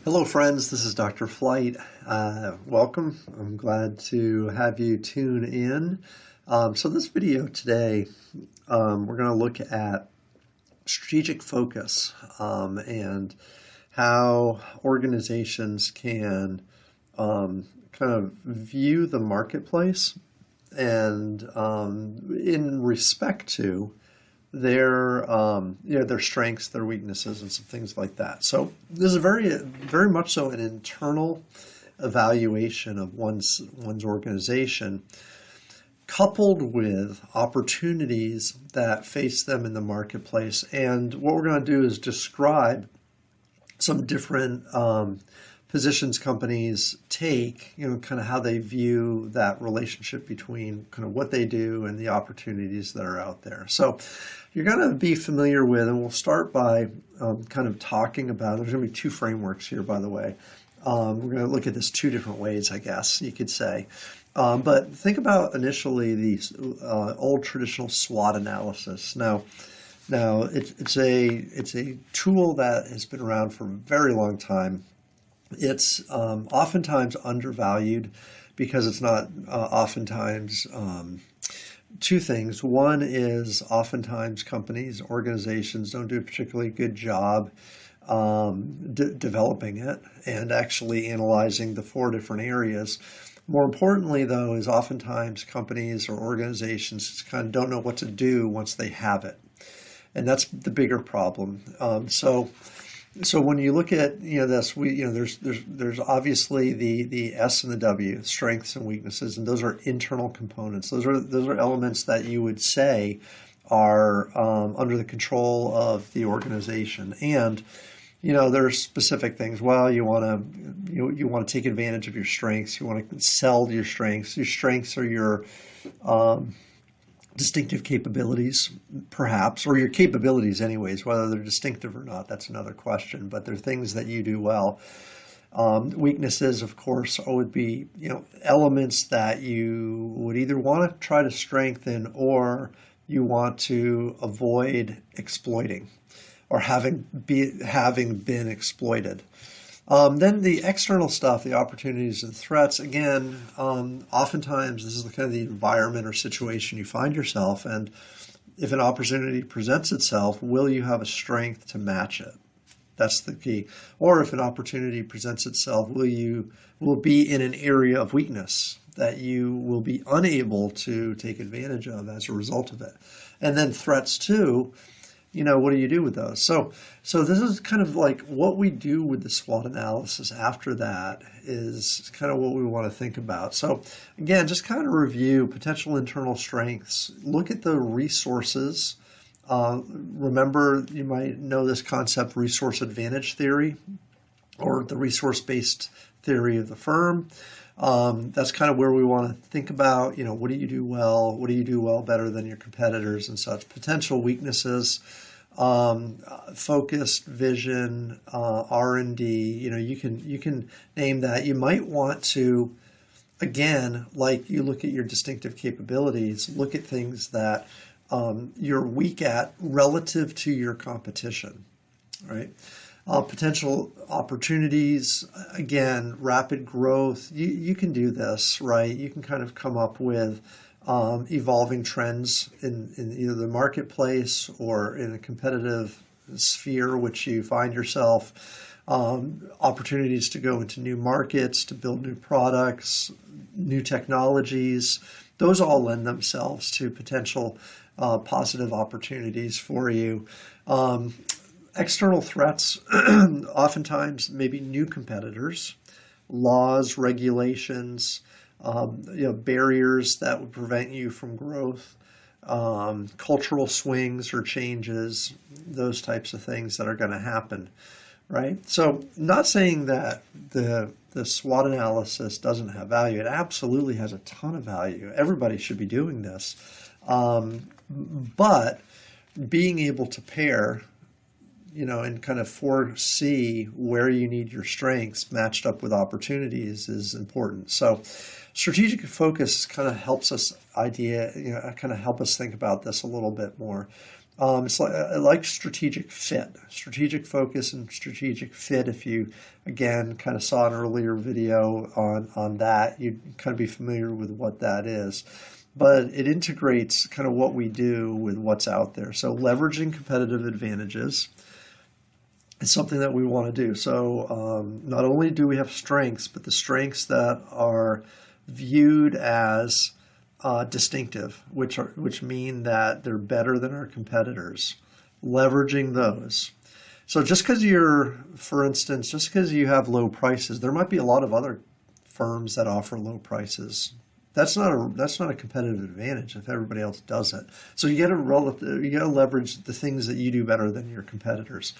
Hello, friends. This is Dr. Flight. Welcome. I'm glad to have you tune in. So this video today, we're going to look at strategic focus and how organizations can kind of view the marketplace and in respect to their strengths, their weaknesses, and some things like that. So this is very much so an internal evaluation of one's organization, coupled with opportunities that face them in the marketplace. And what we're going to do is describe some different positions companies take, kind of how they view that relationship between kind of what they do and the opportunities that are out there. So you're going to be familiar with, and we'll start by kind of talking about, there's going to be two frameworks here, by the way. We're going to look at this two different ways, I guess you could say. But think about initially the old traditional SWOT analysis. Now it's a tool that has been around for a very long time. It's oftentimes undervalued because it's not oftentimes two things. One is oftentimes companies, organizations don't do a particularly good job developing it and actually analyzing the four different areas. More importantly, though, is oftentimes companies or organizations just kind of don't know what to do once they have it. And that's the bigger problem. So when you look at this, there's obviously the S and the W, strengths and weaknesses, and those are internal components. Those are elements that you would say are under the control of the organization. And there's specific things. Well, you want to take advantage of your strengths. You want to sell your strengths. Your strengths are your distinctive capabilities, perhaps, or your capabilities anyways, whether they're distinctive or not, that's another question, but they're things that you do well. Weaknesses, of course, would be, elements that you would either want to try to strengthen or you want to avoid exploiting or having been exploited. Then the external stuff, the opportunities and threats, again, oftentimes this is the kind of the environment or situation you find yourself, and if an opportunity presents itself, will you have a strength to match it? That's the key. Or if an opportunity presents itself, will be in an area of weakness that you will be unable to take advantage of as a result of it. And then threats too. What do you do with those? So this is kind of like what we do with the SWOT analysis after that is kind of what we want to think about. So again, just kind of review potential internal strengths. Look at the resources. Remember, you might know this concept, resource advantage theory, or the resource-based theory of the firm. That's kind of where we want to think about, what do you do well? What do you do well better than your competitors and such? Potential weaknesses, focused vision, R&D, you can name that. You might want to, again, like you look at your distinctive capabilities, look at things that you're weak at relative to your competition, right? Potential opportunities, again, rapid growth. You can do this, right? You can kind of come up with evolving trends in either the marketplace or in a competitive sphere which you find yourself, opportunities to go into new markets, to build new products, new technologies. Those all lend themselves to potential positive opportunities for you. External threats, oftentimes maybe new competitors, laws, regulations, barriers that would prevent you from growth, cultural swings or changes, those types of things that are going to happen, right? So not saying that the SWOT analysis doesn't have value. It absolutely has a ton of value. Everybody should be doing this. But being able to pair and kind of foresee where you need your strengths matched up with opportunities is important. So strategic focus kind of helps us help us think about this a little bit more. It's like I like strategic fit, strategic focus, and strategic fit. If you again kind of saw an earlier video on that, you'd kind of be familiar with what that is. But it integrates kind of what we do with what's out there. So leveraging competitive advantages is something that we want to do. So not only do we have strengths, but the strengths that are viewed as distinctive, which mean that they're better than our competitors, leveraging those. So just because for instance, just because you have low prices, there might be a lot of other firms that offer low prices. That's not a competitive advantage if everybody else does it. So you got to leverage the things that you do better than your competitors.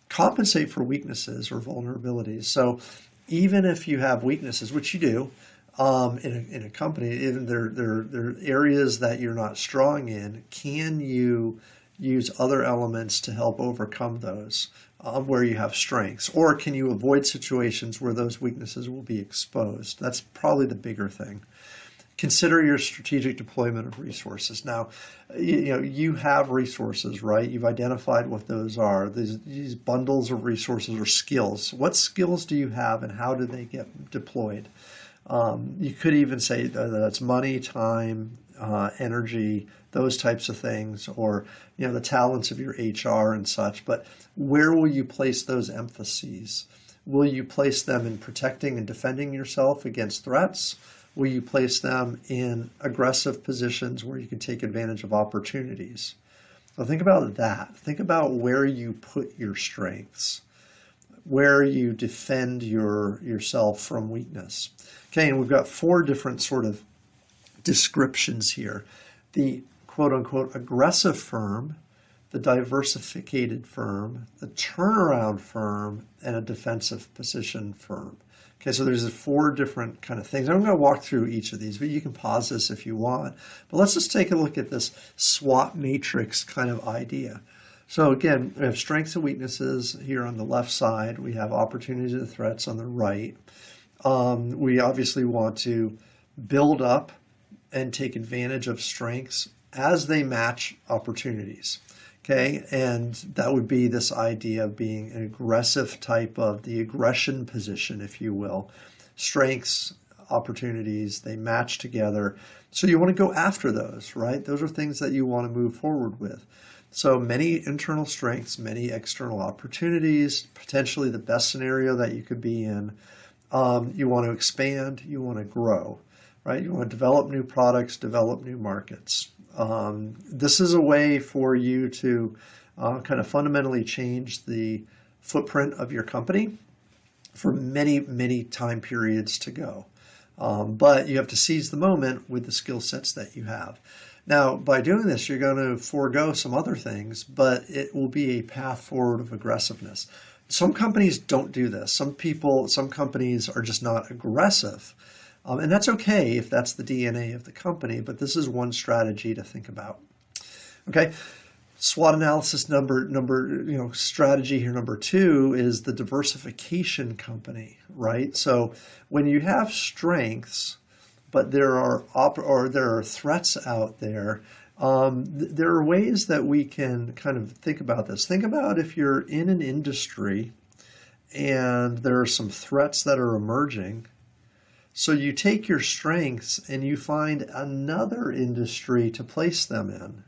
Compensate for weaknesses or vulnerabilities. So even if you have weaknesses, which you do, in a company, even there are areas that you're not strong in, can you use other elements to help overcome those where you have strengths? Or can you avoid situations where those weaknesses will be exposed? That's probably the bigger thing. Consider your strategic deployment of resources. Now, you have resources, right? You've identified what those are. These bundles of resources or skills. What skills do you have and how do they get deployed? You could even say that's money, time, energy, those types of things, or the talents of your HR and such. But where will you place those emphases? Will you place them in protecting and defending yourself against threats? Will you place them in aggressive positions where you can take advantage of opportunities? So think about that. Think about where you put your strengths, where you defend yourself from weakness. Okay, and we've got 4 different sort of descriptions here. The quote-unquote aggressive firm, the diversificated firm, the turnaround firm, and a defensive position firm. Okay, so there's 4 different kind of things. I'm going to walk through each of these, but you can pause this if you want. But let's just take a look at this SWOT matrix kind of idea. So again, we have strengths and weaknesses here on the left side. We have opportunities and threats on the right. We obviously want to build up and take advantage of strengths as they match opportunities. Okay, and that would be this idea of being an aggressive type of the aggression position, if you will. Strengths, opportunities, they match together. So you want to go after those, right? Those are things that you want to move forward with. So many internal strengths, many external opportunities, potentially the best scenario that you could be in. You want to expand, you want to grow, right? You want to develop new products, develop new markets. This is a way for you to kind of fundamentally change the footprint of your company for many, many time periods to go. But you have to seize the moment with the skill sets that you have. Now, by doing this, you're going to forego some other things, but it will be a path forward of aggressiveness. Some companies don't do this. Some companies are just not aggressive. And that's okay if that's the DNA of the company, but this is one strategy to think about. Okay, SWOT analysis strategy here number 2 is the diversification company, right? So when you have strengths, but there are threats out there, there are ways that we can kind of think about this. Think about if you're in an industry and there are some threats that are emerging. So you take your strengths and you find another industry to place them in.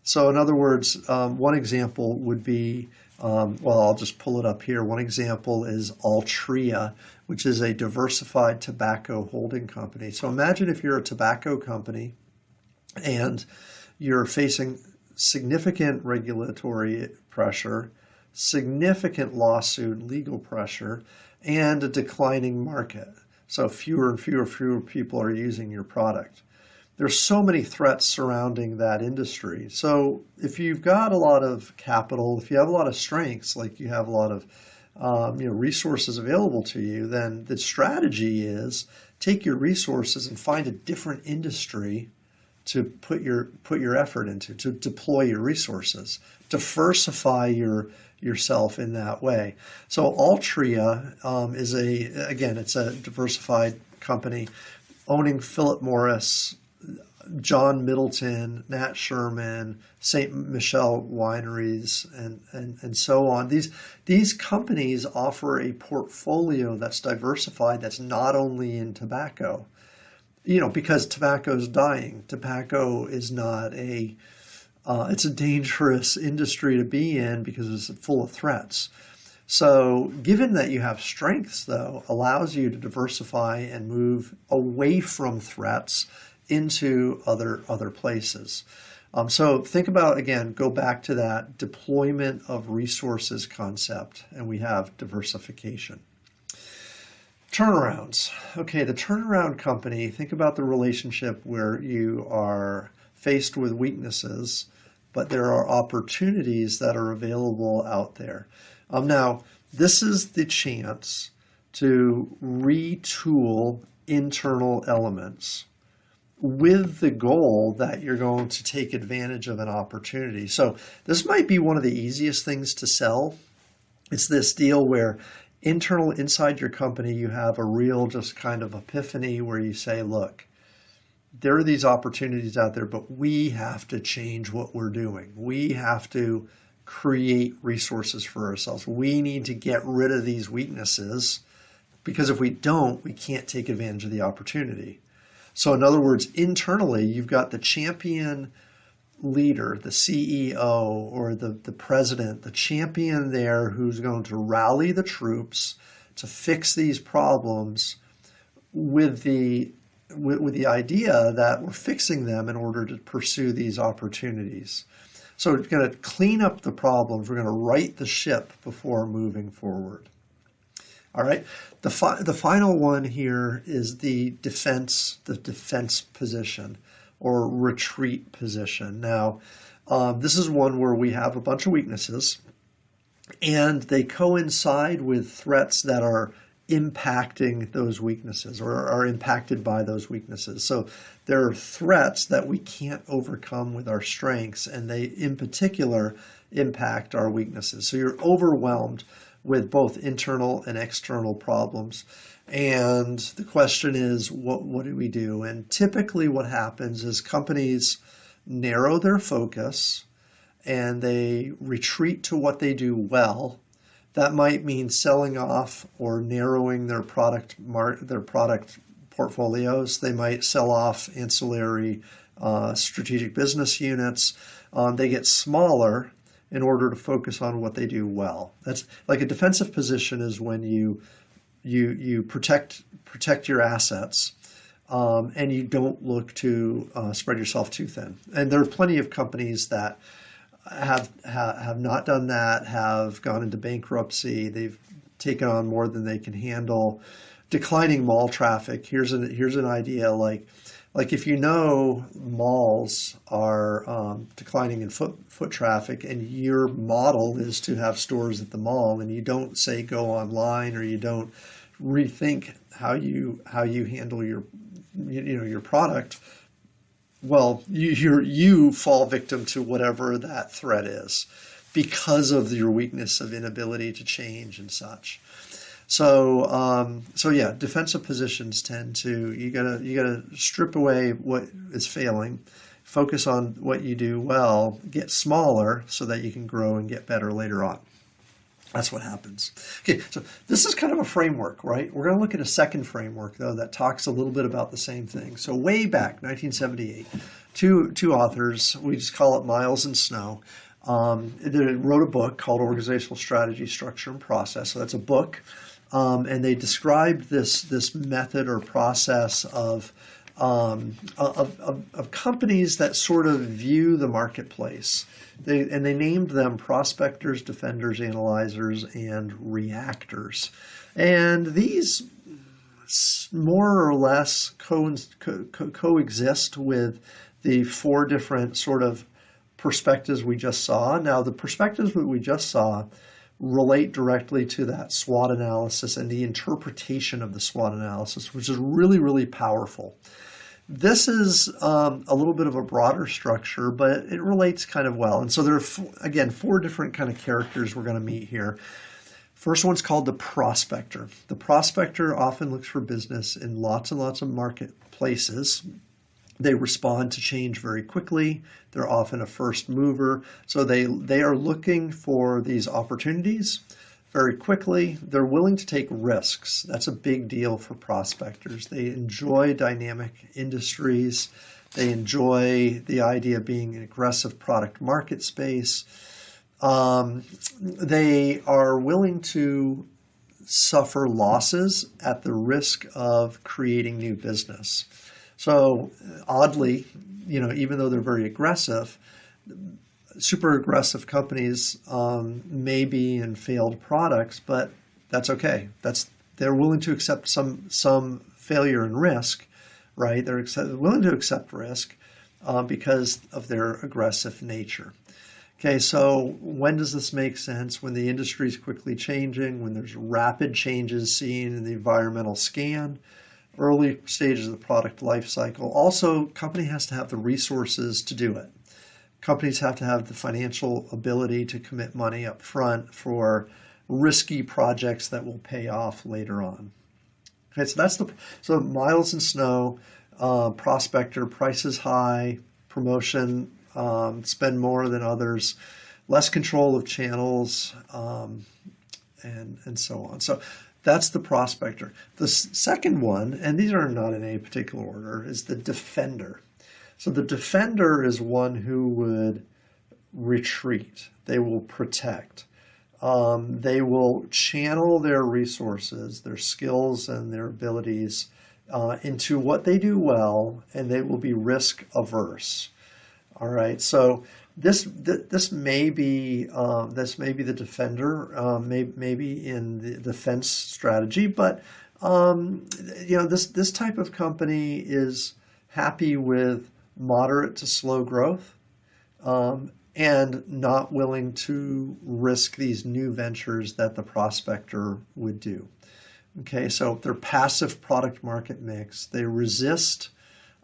So in other words, one example would be, I'll just pull it up here. One example is Altria, which is a diversified tobacco holding company. So imagine if you're a tobacco company and you're facing significant regulatory pressure, significant lawsuit legal pressure, and a declining market. So fewer and fewer people are using your product. There's so many threats surrounding that industry. So if you've got a lot of capital, if you have a lot of strengths, like you have a lot of resources available to you, then the strategy is take your resources and find a different industry to put your effort into, to deploy your resources, diversify yourself in that way. So Altria is it's a diversified company owning Philip Morris. John Middleton, Nat Sherman, St. Michel Wineries, and so on. These companies offer a portfolio that's diversified, that's not only in tobacco. Because tobacco is dying. Tobacco is not it's a dangerous industry to be in because it's full of threats. So given that you have strengths, though, allows you to diversify and move away from threats into other places. So think about, again, go back to that deployment of resources concept, and we have diversification. Turnarounds. Okay, the turnaround company, think about the relationship where you are faced with weaknesses, but there are opportunities that are available out there. Now, this is the chance to retool internal elements with the goal that you're going to take advantage of an opportunity. So this might be one of the easiest things to sell. It's this deal where inside your company, you have a real just kind of epiphany where you say, look, there are these opportunities out there, but we have to change what we're doing. We have to create resources for ourselves. We need to get rid of these weaknesses, because if we don't, we can't take advantage of the opportunity. So in other words, internally, you've got the champion leader, the CEO or the president, the champion there who's going to rally the troops to fix these problems with the idea that we're fixing them in order to pursue these opportunities. So we're going to clean up the problems. We're going to right the ship before moving forward. All right. The final one here is the defense position or retreat position. Now, this is one where we have a bunch of weaknesses, and they coincide with threats that are impacting those weaknesses or are impacted by those weaknesses. So there are threats that we can't overcome with our strengths, and they in particular impact our weaknesses. So you're overwhelmed with both internal and external problems. And the question is, what do we do? And typically what happens is companies narrow their focus and they retreat to what they do well. That might mean selling off or narrowing their product portfolios. They might sell off ancillary strategic business units. They get smaller in order to focus on what they do well. That's like a defensive position is when you protect your assets and you don't look to spread yourself too thin. And there are plenty of companies that have not done that, have gone into bankruptcy. They've taken on more than they can handle. Declining mall traffic. Here's an idea like if you know malls are declining in foot traffic, and your model is to have stores at the mall, and you don't say go online, or you don't rethink how you handle your product. Well, you fall victim to whatever that threat is because of your weakness of inability to change and such. So yeah, defensive positions tend to, you gotta strip away what is failing, focus on what you do well, get smaller so that you can grow and get better later on. That's what happens. Okay, so this is kind of a framework, right? We're going to look at a second framework, though, that talks a little bit about the same thing. So way back, 1978, two authors, we just call it Miles and Snow, they wrote a book called Organizational Strategy, Structure, and Process. So that's a book, and they described this method or process of companies that sort of view the marketplace. They named them prospectors, defenders, analyzers, and reactors. And these more or less coexist with the four different sort of perspectives we just saw. Now, the perspectives that we just saw relate directly to that SWOT analysis and the interpretation of the SWOT analysis, which is really, really powerful. This is a little bit of a broader structure, but it relates kind of well. And so there are, again, four different kind of characters we're going to meet here. First one's called the prospector. The prospector often looks for business in lots and lots of marketplaces. They respond to change very quickly. They're often a first mover. So they are looking for these opportunities very quickly. They're willing to take risks. That's a big deal for prospectors. They enjoy dynamic industries. They enjoy the idea of being an aggressive product market space. They are willing to suffer losses at the risk of creating new business. So oddly, even though they're very aggressive, super aggressive companies may be in failed products, but that's okay. They're willing to accept some failure and risk, right? They're willing to accept risk because of their aggressive nature. Okay, so when does this make sense? When the industry is quickly changing, when there's rapid changes seen in the environmental scan, early stages of the product life cycle. Also, company has to have the resources to do it. Companies have to have the financial ability to commit money up front for risky projects that will pay off later on. Okay, so miles and snow, prospector, prices high, promotion, spend more than others, less control of channels, and so on. So that's the prospector. The second one, and these are not in any particular order, is the defender. So the defender is one who would retreat. They will protect. They will channel their resources, their skills, and their abilities into what they do well, and they will be risk averse. All right. So this may be the defender, maybe in the defense strategy, but this type of company is happy with moderate to slow growth, and not willing to risk these new ventures that the prospector would do. Okay, so they're passive product market mix. They resist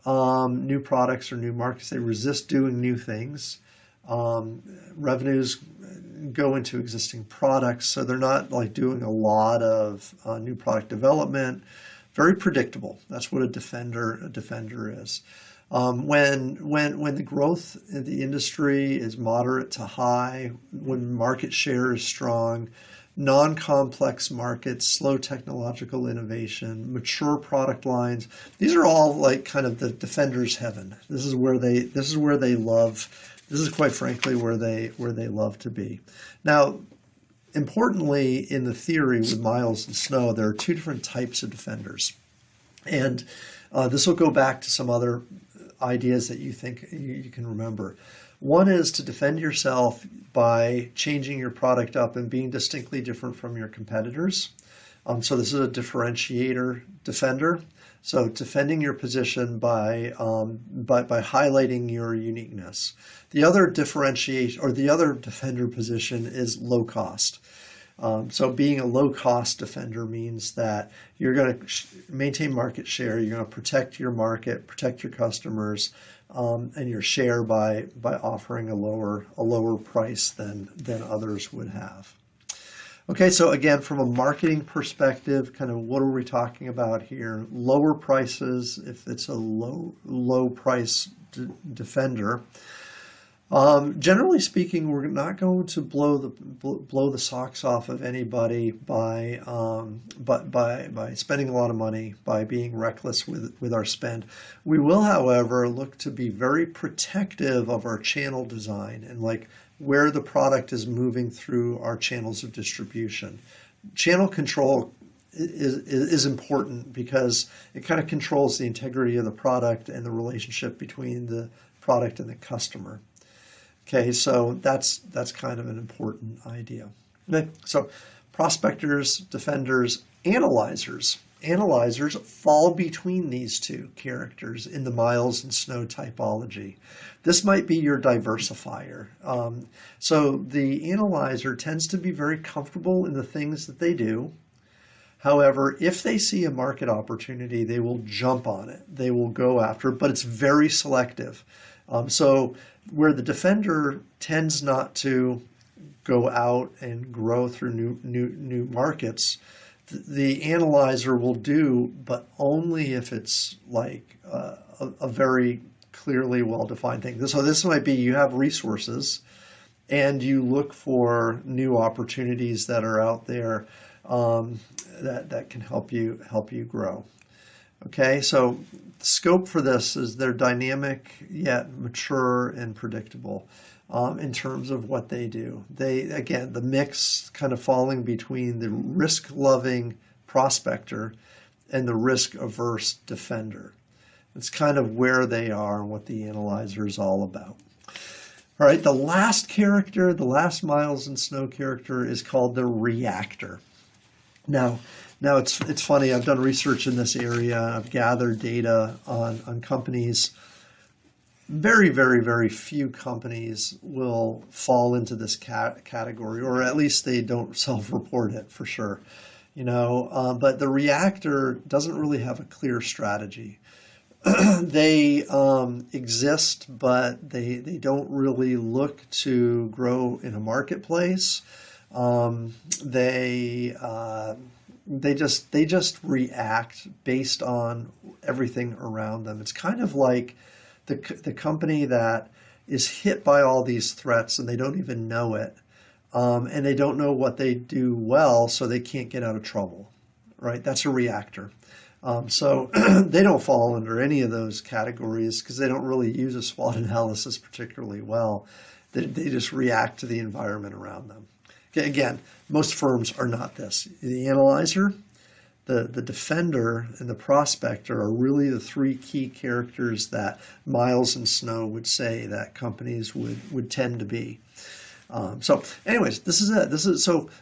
new products or new markets. They resist doing new things. Revenues go into existing products, so they're not like doing a lot of new product development. Very predictable. That's what a defender is. When the growth in the industry is moderate to high, when market share is strong, non-complex markets, slow technological innovation, mature product lines, these are all like kind of the defender's heaven. This is quite frankly where they love to be. Now, importantly, in the theory with miles and snow, there are two different types of defenders. And this will go back to some other ideas that you think you can remember. One is to defend yourself by changing your product up and being distinctly different from your competitors. So this is a differentiator defender. So defending your position by highlighting your uniqueness. The other differentiation or the other defender position is low cost. So being a low-cost defender means that you're going to maintain market share, you're going to protect your market, protect your customers, and your share by offering a lower price than others would have. Okay, so again, from a marketing perspective, kind of what are we talking about here? Lower prices if it's a low price defender. Generally speaking, we're not going to blow the socks off of anybody by spending a lot of money, by being reckless with our spend. We will, however, look to be very protective of our channel design and like where the product is moving through our channels of distribution. Channel control is important because it kind of controls the integrity of the product and the relationship between the product and the customer. Okay, so that's kind of an important idea. Okay, so prospectors, defenders, analyzers. Analyzers fall between these two characters in the miles and snow typology. This might be your diversifier. So the analyzer tends to be very comfortable in the things that they do. However, if they see a market opportunity, they will jump on it. They will go after it, but it's very selective. So where the defender tends not to go out and grow through new markets, the analyzer will do, but only if it's like a very clearly well-defined thing. So this might be you have resources and you look for new opportunities that are out there that can help you grow. Okay, so the scope for this is they're dynamic yet mature and predictable in terms of what they do. Again, the mix kind of falling between the risk-loving prospector and the risk-averse defender. It's kind of where they are and what the analyzer is all about. All right, the last character, the last Miles and Snow character is called the reactor. Now it's funny, I've done research in this area. I've gathered data on companies. Very, very, very few companies will fall into this category, or at least they don't self-report it for sure. But the reactor doesn't really have a clear strategy. They exist, but they don't really look to grow in a marketplace. They just react based on everything around them. It's kind of like the company that is hit by all these threats and they don't even know it, and they don't know what they do well, so they can't get out of trouble. Right? That's a reactor. So they don't fall under any of those categories because they don't really use a SWOT analysis particularly well. They just react to the environment around them. Okay, again, most firms are not this. The analyzer, the defender, and the prospector are really the three key characters that Miles and Snow would say that companies would tend to be. So anyways, this is it.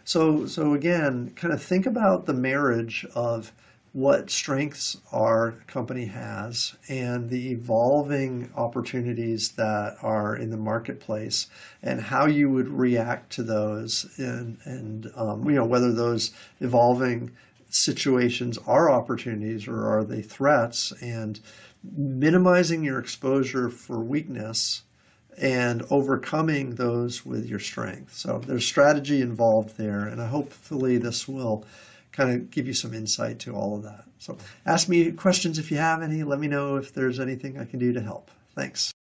So again, kind of think about the marriage of what strengths our company has and the evolving opportunities that are in the marketplace and how you would react to those and whether those evolving situations are opportunities or are they threats, and minimizing your exposure for weakness and overcoming those with your strength. So there's strategy involved there, and hopefully this will kind of give you some insight to all of that. So ask me questions if you have any. Let me know if there's anything I can do to help. Thanks.